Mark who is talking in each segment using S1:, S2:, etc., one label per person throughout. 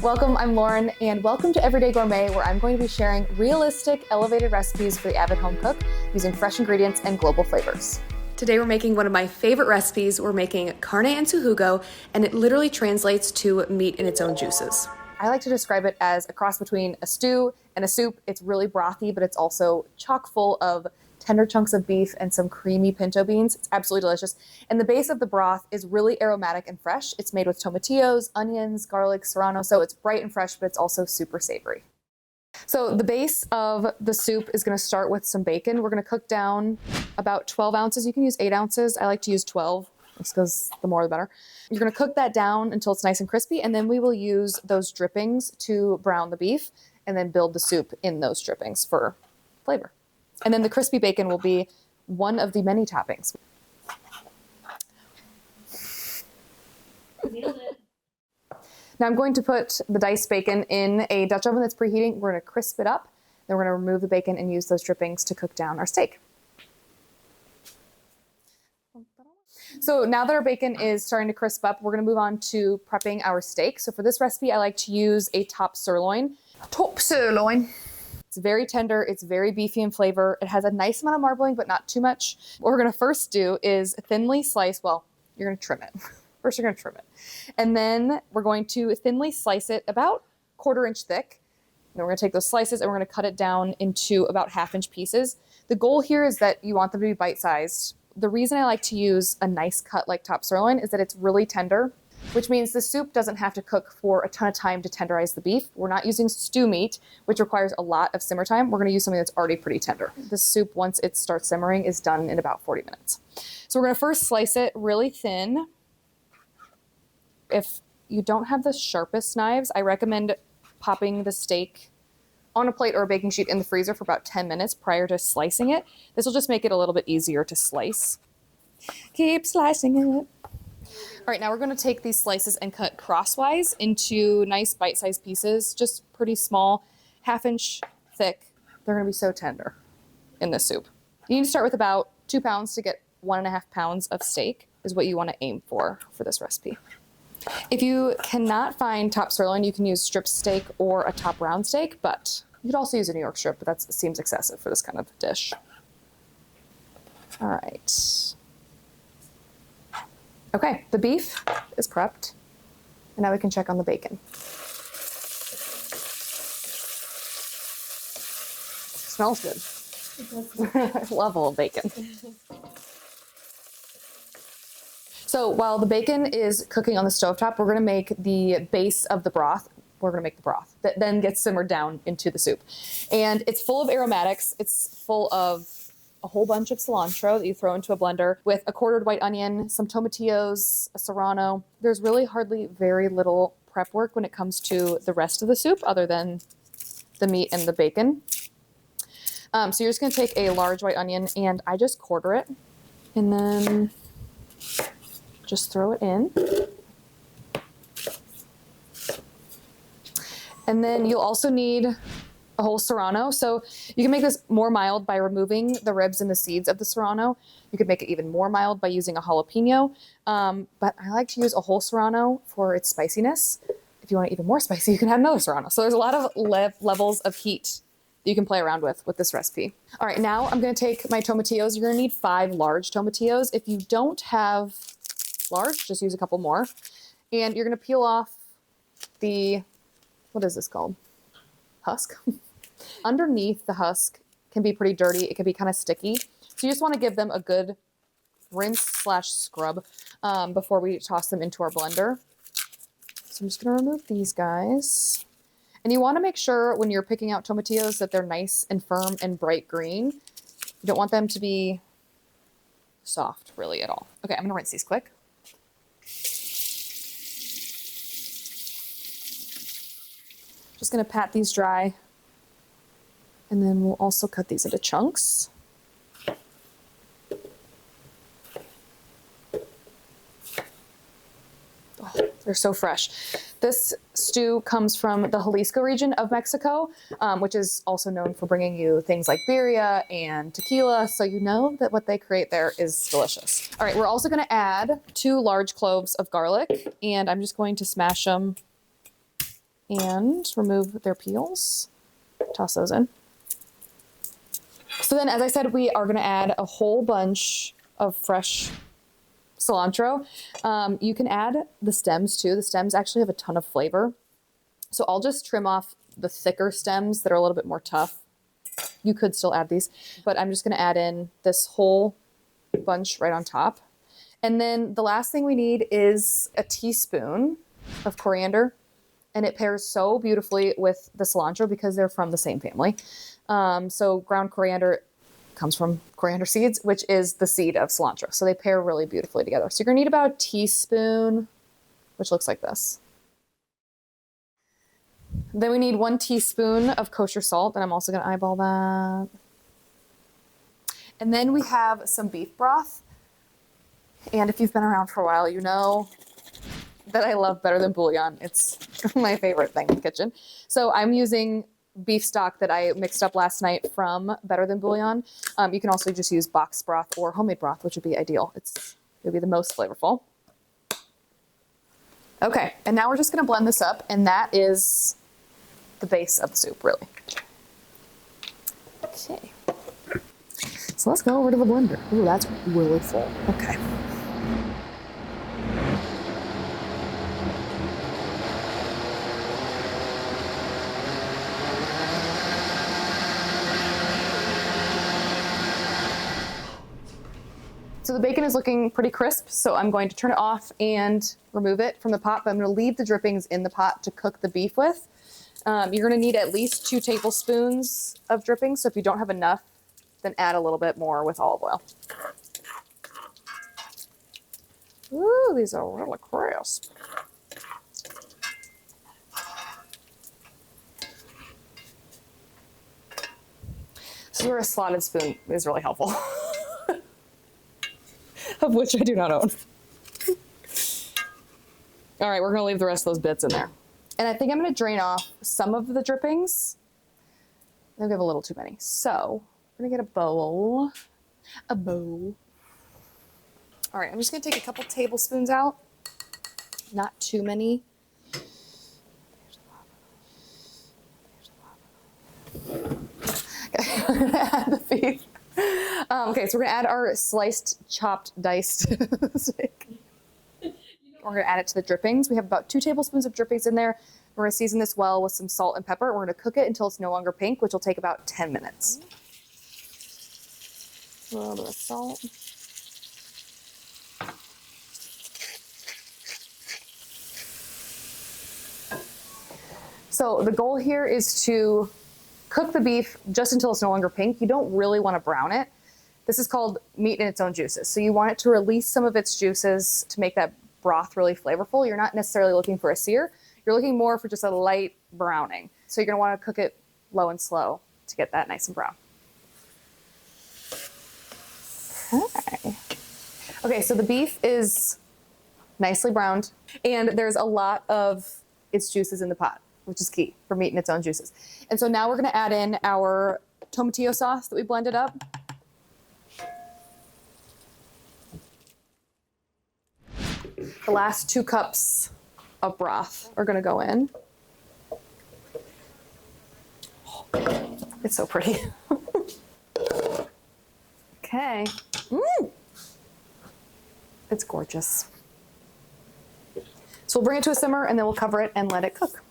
S1: Welcome, I'm Lauren, and welcome to Everyday Gourmet, where I'm going to be sharing realistic, elevated recipes for the avid home cook using fresh ingredients and global flavors. Today we're making one of my favorite recipes. We're making carne and jugo, and it literally translates to meat in its own juices. I like to describe it as a cross between a stew and a soup. It's really brothy, but it's also chock full of tender chunks of beef and some creamy pinto beans. It's absolutely delicious. And the base of the broth is really aromatic and fresh. It's made with tomatillos, onions, garlic, serrano, so it's bright and fresh, but it's also super savory. So the base of the soup is going to start with some bacon. We're going to cook down about 12 ounces. You can use 8 ounces. I like to use 12, just because the more the better. You're going to cook that down until it's nice and crispy, and then we will use those drippings to brown the beef and then build the soup in those drippings for flavor. And then the crispy bacon will be one of the many toppings.
S2: Nailed it.
S1: Now I'm going to put the diced bacon in a Dutch oven that's preheating. We're going to crisp it up. Then we're going to remove the bacon and use those drippings to cook down our steak. So now that our bacon is starting to crisp up, we're going to move on to prepping our steak. So for this recipe, I like to use a top sirloin. Top sirloin. It's very tender, it's very beefy in flavor. It has a nice amount of marbling, but not too much. What we're gonna first do is thinly slice, well, you're gonna trim it. First you're gonna trim it. And then we're going to thinly slice it about 1/4 inch thick. And then we're gonna take those slices and we're gonna cut it down into about 1/2 inch pieces. The goal here is that you want them to be bite-sized. The reason I like to use a nice cut like top sirloin is that it's really tender, which means the soup doesn't have to cook for a ton of time to tenderize the beef. We're not using stew meat, which requires a lot of simmer time. We're going to use something that's already pretty tender. The soup, once it starts simmering, is done in about 40 minutes. So we're going to first slice it really thin. If you don't have the sharpest knives, I recommend popping the steak on a plate or a baking sheet in the freezer for about 10 minutes prior to slicing it. This will just make it a little bit easier to slice. Keep slicing it. All right, now we're going to take these slices and cut crosswise into nice bite-sized pieces, just pretty small, 1/2 inch thick. They're going to be so tender in this soup. You need to start with about 2 pounds to get 1.5 pounds of steak is what you want to aim for this recipe. If you cannot find top sirloin, you can use strip steak or a top round steak, but you could also use a New York strip, but that seems excessive for this kind of dish. All right. Okay, the beef is prepped, and now we can check on the bacon. Smells good. I love a little bacon. So while the bacon is cooking on the stovetop, we're gonna make the base of the broth. We're gonna make the broth that then gets simmered down into the soup. And it's full of aromatics. It's full of a whole bunch of cilantro that you throw into a blender with a quartered white onion, some tomatillos, a serrano. There's really hardly very little prep work when it comes to the rest of the soup other than the meat and the bacon. So you're just gonna take a large white onion and I just quarter it and then just throw it in. And then you'll also need a whole serrano. So you can make this more mild by removing the ribs and the seeds of the serrano. You could make it even more mild by using a jalapeno. But I like to use a whole serrano for its spiciness. If you want it even more spicy, you can add another serrano. So there's a lot of levels of heat that you can play around with this recipe. All right, now I'm gonna take my tomatillos. You're gonna need 5 large tomatillos. If you don't have large, just use a couple more. And you're gonna peel off the, what is this called? Husk. Underneath the husk can be pretty dirty. It can be kind of sticky. So you just want to give them a good rinse/scrub before we toss them into our blender. So I'm just going to remove these guys. And you want to make sure when you're picking out tomatillos that they're nice and firm and bright green. You don't want them to be soft really at all. Okay, I'm going to rinse these quick. Just going to pat these dry. And then we'll also cut these into chunks. Oh, they're so fresh. This stew comes from the Jalisco region of Mexico, which is also known for bringing you things like birria and tequila. So you know that what they create there is delicious. All right, we're also going to add 2 large cloves of garlic, and I'm just going to smash them and remove their peels. Toss those in. So then, as I said, we are going to add a whole bunch of fresh cilantro. You can add the stems too. The stems actually have a ton of flavor. So I'll just trim off the thicker stems that are a little bit more tough. You could still add these, but I'm just going to add in this whole bunch right on top. And then the last thing we need is a teaspoon of coriander, and it pairs so beautifully with the cilantro because they're from the same family. So ground coriander comes from coriander seeds, which is the seed of cilantro. So they pair really beautifully together. So you're gonna need about a teaspoon, which looks like this. Then we need 1 teaspoon of kosher salt, and I'm also gonna eyeball that. And then we have some beef broth. And if you've been around for a while, you know that I love Better Than Bouillon. It's my favorite thing in the kitchen. So I'm using beef stock that I mixed up last night from Better Than Bouillon. You can also just use box broth or homemade broth, which would be ideal. It would be the most flavorful. Okay, and now we're just gonna blend this up, and that is the base of the soup, really. Okay. So let's go over to the blender. Ooh, that's really full. Okay. So the bacon is looking pretty crisp, so I'm going to turn it off and remove it from the pot, but I'm going to leave the drippings in the pot to cook the beef with. You're going to need at least 2 tablespoons of drippings, so if you don't have enough, then add a little bit more with olive oil. Ooh, these are really crisp. This is where a slotted spoon is really helpful. Of which I do not own. All right, we're gonna leave the rest of those bits in there. And I think I'm gonna drain off some of the drippings. I think we have a little too many. So we're gonna get a bowl. A bowl. All right, I'm just gonna take a couple tablespoons out. Not too many. Okay, I'm gonna add the beef. Okay, so we're gonna add our sliced, chopped, diced steak. We're gonna add it to the drippings. We have about 2 tablespoons of drippings in there. We're gonna season this well with some salt and pepper. We're gonna cook it until it's no longer pink, which will take about 10 minutes. A little bit of salt. So the goal here is to cook the beef just until it's no longer pink. You don't really want to brown it. This is called meat in its own juices. So you want it to release some of its juices to make that broth really flavorful. You're not necessarily looking for a sear. You're looking more for just a light browning. So you're going to want to cook it low and slow to get that nice and brown. Okay. Okay, so the beef is nicely browned, and there's a lot of its juices in the pot, which is key for meat in its own juices. And so now we're gonna add in our tomatillo sauce that we blended up. The last 2 cups of broth are gonna go in. Oh, it's so pretty. Okay. It's gorgeous. So we'll bring it to a simmer, and then we'll cover it and let it cook.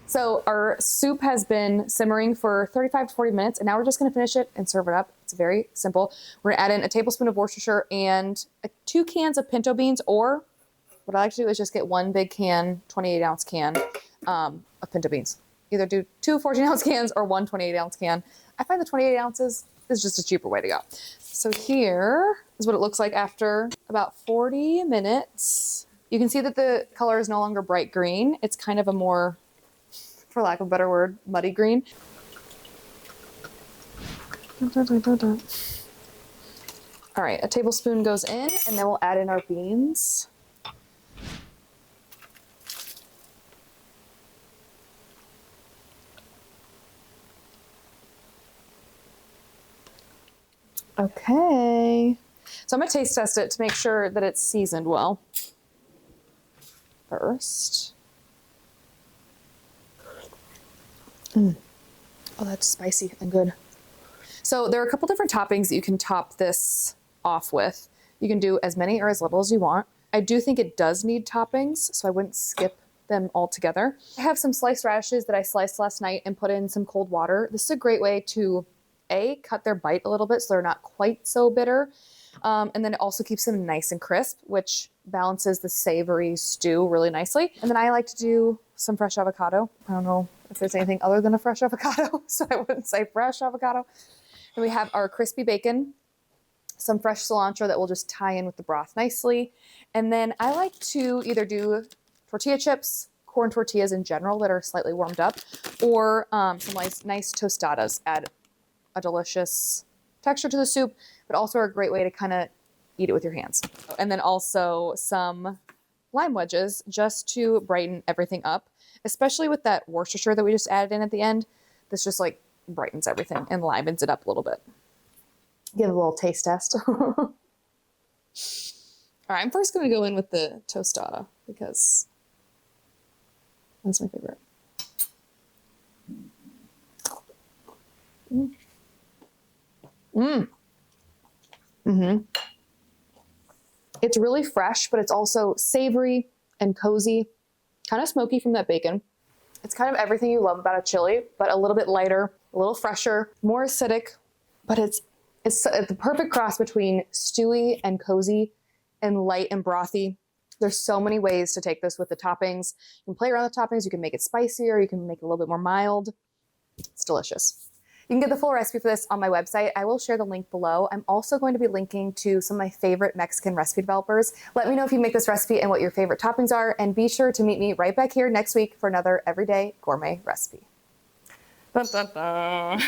S1: So our soup has been simmering for 35 to 40 minutes, and now we're just gonna finish it and serve it up. It's very simple. We're gonna add in a tablespoon of Worcestershire and 2 cans of pinto beans, or what I like to do is just get 1 big can, 28-ounce can of pinto beans. Either do 2 14-ounce cans or 1 28-ounce can. I find the 28 ounces is just a cheaper way to go. So here is what it looks like after about 40 minutes. You can see that the color is no longer bright green. It's kind of a more, for lack of a better word, muddy green. All right, a tablespoon goes in, and then we'll add in our beans. Okay, So I'm gonna taste test it to make sure that it's seasoned well. First. Oh, that's spicy and good. So there are a couple different toppings that you can top this off with. You can do as many or as little as you want. I do think it does need toppings, so I wouldn't skip them all together. I have some sliced radishes that I sliced last night and put in some cold water. This is a great way to cut their bite a little bit so they're not quite so bitter. And then it also keeps them nice and crisp, which balances the savory stew really nicely. And then I like to do some fresh avocado. I don't know if there's anything other than a fresh avocado, so I wouldn't say fresh avocado. And we have our crispy bacon, some fresh cilantro that will just tie in with the broth nicely. And then I like to either do tortilla chips, corn tortillas in general that are slightly warmed up, or some nice tostadas. Add a delicious texture to the soup, but also a great way to kind of eat it with your hands. And then also some lime wedges just to brighten everything up, especially with that Worcestershire that we just added in at the end. This just like brightens everything and livens it up a little bit. Give it a little taste test. All right, I'm first going to go in with the tostada because that's my favorite. It's really fresh, but it's also savory and cozy, kind of smoky from that bacon. It's kind of everything you love about a chili, but a little bit lighter, a little fresher, more acidic, but it's the perfect cross between stewy and cozy and light and brothy. There's so many ways to take this with the toppings. You can play around with the toppings. You can make it spicier. You can make it a little bit more mild. It's delicious. You can get the full recipe for this on my website. I will share the link below. I'm also going to be linking to some of my favorite Mexican recipe developers. Let me know if you make this recipe and what your favorite toppings are, and be sure to meet me right back here next week for another everyday gourmet recipe. Dun, dun, dun.